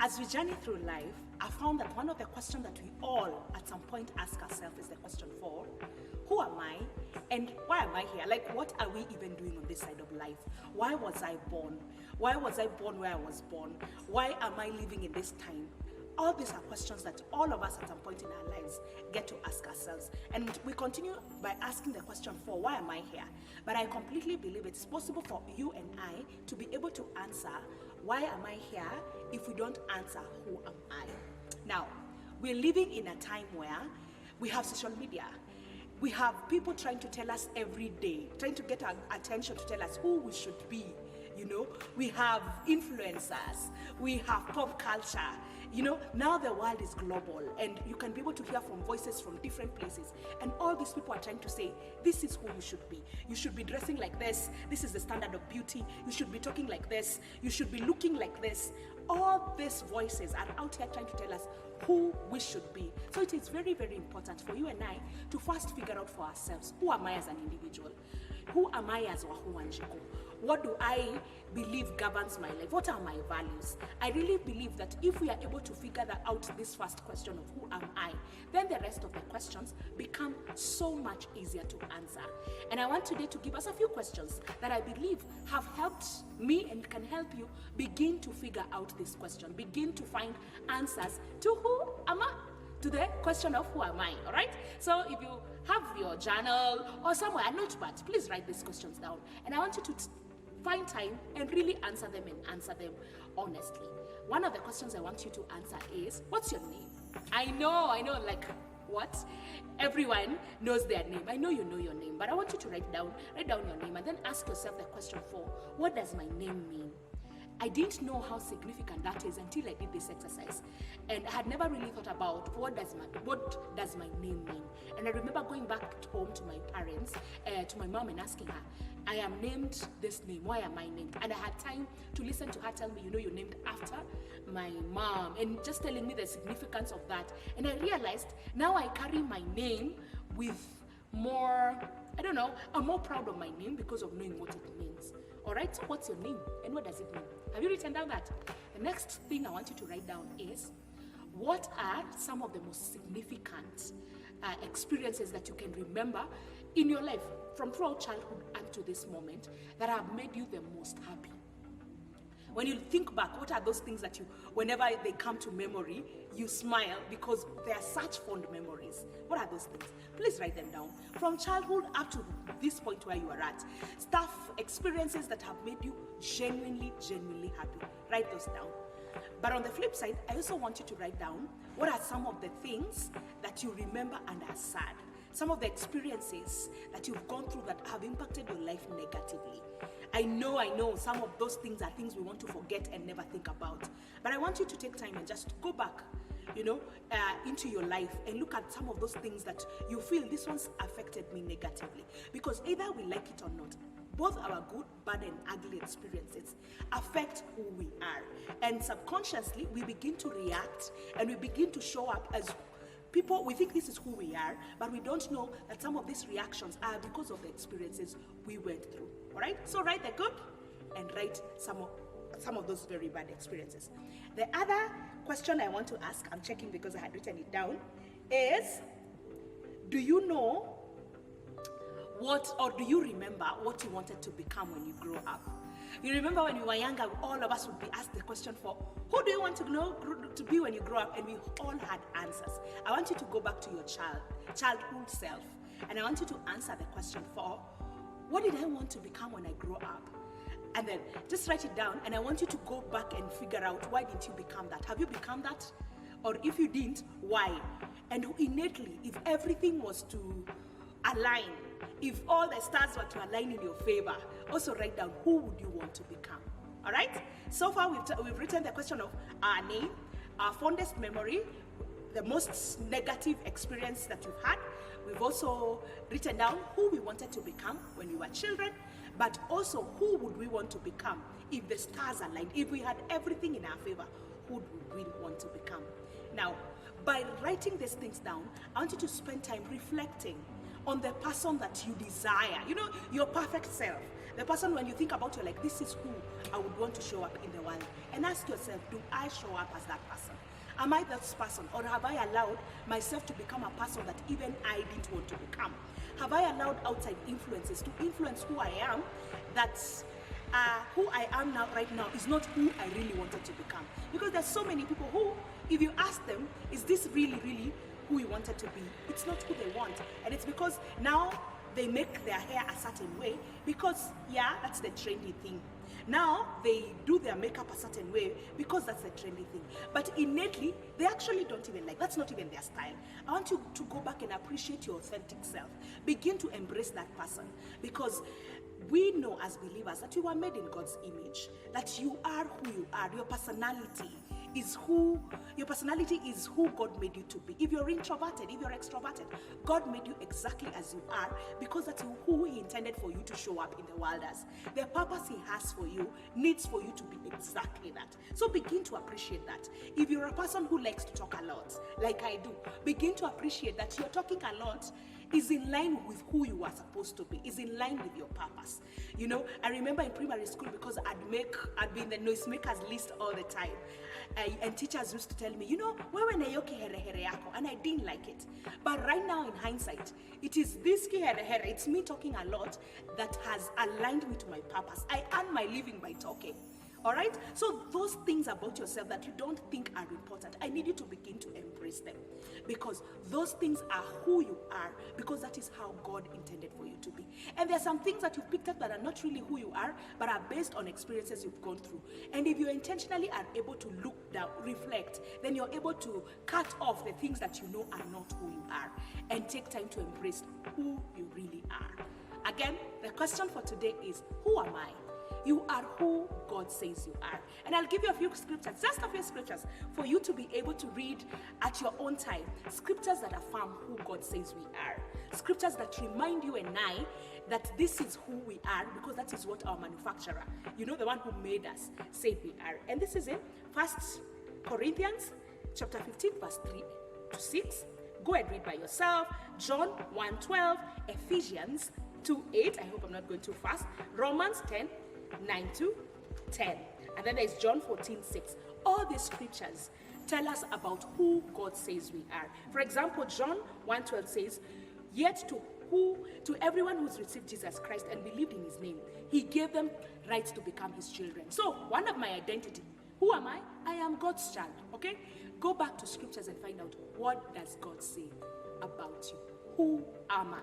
As we journey through life, I found that one of the questions that we all at some point ask ourselves is the question for who am I and why am I here? Like, what are we even doing on this side of life? Why was I born? Why was I born where I was born? Why am I living in this time? All these are questions that all of us at some point in our lives get to ask ourselves. And we continue by asking the question for why am I here? But I completely believe it's possible for you and I to be able to answer why am I here if we don't answer who am I? Now, we're living in a time where we have social media. We have people trying to tell us every day, trying to get our attention to tell us who we should be. You know, we have influencers, we have pop culture. You know, now the world is global and you can be able to hear from voices from different places. And all these people are trying to say, this is who you should be. You should be dressing like this. This is the standard of beauty. You should be talking like this. You should be looking like this. All these voices are out here trying to tell us who we should be. So it is very, very important for you and I to first figure out for ourselves, who am I as an individual? Who am I as Wahuanjiko? What do I believe governs my life? What are my values? I really believe that if we are able to figure out this first question of who am I, then the rest of the questions become so much easier to answer. And I want today to give us a few questions that I believe have helped me and can help you begin to figure out this question, begin to find answers to who am I? To the question of who am I, all right? So if you have your journal or somewhere, a notepad, please write these questions down. And I want you to find time and really answer them and answer them honestly. One of the questions I want you to answer is, what's your name? I know, like, what? Everyone knows their name. I know you know your name, but I want you to write down your name and then ask yourself the question for, what does my name mean? I didn't know how significant that is until I did this exercise, and I had never really thought about what does my name mean. And I remember going back home to my parents, to my mom, and asking her, I am named this name, why am I named? And I had time to listen to her tell me, you know, you're named after my mom, and just telling me the significance of that. And I realized now I carry my name with more, I'm more proud of my name because of knowing what it means. All right, so what's your name and what does it mean? Have you written down that? The next thing I want you to write down is, what are some of the most significant experiences that you can remember in your life from throughout childhood and to this moment that have made you the most happy? When you think back, what are those things that whenever they come to memory, you smile because they are such fond memories? What are those things? Please write them down. From childhood up to this point where you are at. Stuff, experiences that have made you genuinely happy. Write those down. But on the flip side, I also want you to write down what are some of the things that you remember and are sad. Some of the experiences that you've gone through that have impacted your life negatively. I know some of those things are things we want to forget and never think about. But I want you to take time and just go back, into your life and look at some of those things that you feel this one's affected me negatively. Because either we like it or not, both our good, bad, and ugly experiences affect who we are. And subconsciously, we begin to react and we begin to show up as people. We think this is who we are, but we don't know that some of these reactions are because of the experiences we went through. All right? So write the good and write some of those very bad experiences. The other question I want to ask, I'm checking because I had written it down, is, do you know do you remember what you wanted to become when you grow up? You remember when we were younger, all of us would be asked the question for, who do you want to be when you grow up? And we all had answers. I want you to go back to your childhood self, and I want you to answer the question for, what did I want to become when I grow up? And then just write it down, and I want you to go back and figure out, why didn't you become that? Have you become that? Or if you didn't, why? And innately, if everything was to align, if all the stars were to align in your favor, also write down, who would you want to become? All right? So far, we've written the question of our name, our fondest memory, the most negative experience that you've had. We've also written down who we wanted to become when we were children, but also who would we want to become if the stars aligned, if we had everything in our favor, who would we want to become? Now, by writing these things down, I want you to spend time reflecting on the person that you desire, your perfect self, The person when you think about, you're like, this is who I would want to show up in the world. And ask yourself, do I show up as that person? Am I that person, or have I allowed myself to become a person that even I didn't want to become? Have I allowed outside influences to influence who I am? That's who I am now, right now, is not who I really wanted to become. Because there's so many people who, if you ask them, is this really who you wanted to be? It's not who they want. And it's because now they make their hair a certain way because, yeah, that's the trendy thing. Now they do their makeup a certain way because that's the trendy thing. But innately, they actually don't even like, that's not even their style. I want you to go back and appreciate your authentic self. Begin to embrace that person, because we know as believers that you are made in God's image, that you are who you are. Your personality is who God made you to be. If you're introverted, if you're extroverted, God made you exactly as you are, because that's who He intended for you to show up in the world as. The purpose He has for you needs for you to be exactly that. So begin to appreciate that. If you're a person who likes to talk a lot, like I do, begin to appreciate that you're talking a lot is in line with who you are supposed to be, is in line with your purpose. You know, I remember in primary school, because I'd be in the noisemakers list all the time. And teachers used to tell me, you know, wewe na hiyo kiherehere yako, and I didn't like it. But right now in hindsight, it is this kiherehere, it's me talking a lot, that has aligned me to my purpose. I earn my living by talking. All right? So those things about yourself that you don't think are important, I need you to begin to embrace them, because those things are who you are, because that is how God intended for you to be. And there are some things that you've picked up that are not really who you are, but are based on experiences you've gone through. And if you intentionally are able to look down, reflect, then you're able to cut off the things that you know are not who you are, and take time to embrace who you really are. Again, the question for today is, who am I? You are who God says you are. And I'll give you a few scriptures, just a few scriptures, for you to be able to read at your own time. Scriptures that affirm who God says we are. Scriptures that remind you and I that this is who we are, because that is what our manufacturer, you know, the one who made us, said we are. And this is in 1 Corinthians chapter 15, verse 3 to 6. Go and read by yourself. John 1:12, Ephesians 2:8. I hope I'm not going too fast. Romans 10:9 to 10. And then there's John 14:6. All these scriptures tell us about who God says we are. For example, John 1:12 says, yet to everyone who's received Jesus Christ and believed in his name, he gave them rights to become his children. So one of my identity, who am I? I am God's child. Okay? Go back to scriptures and find out, what does God say about you? Who am I?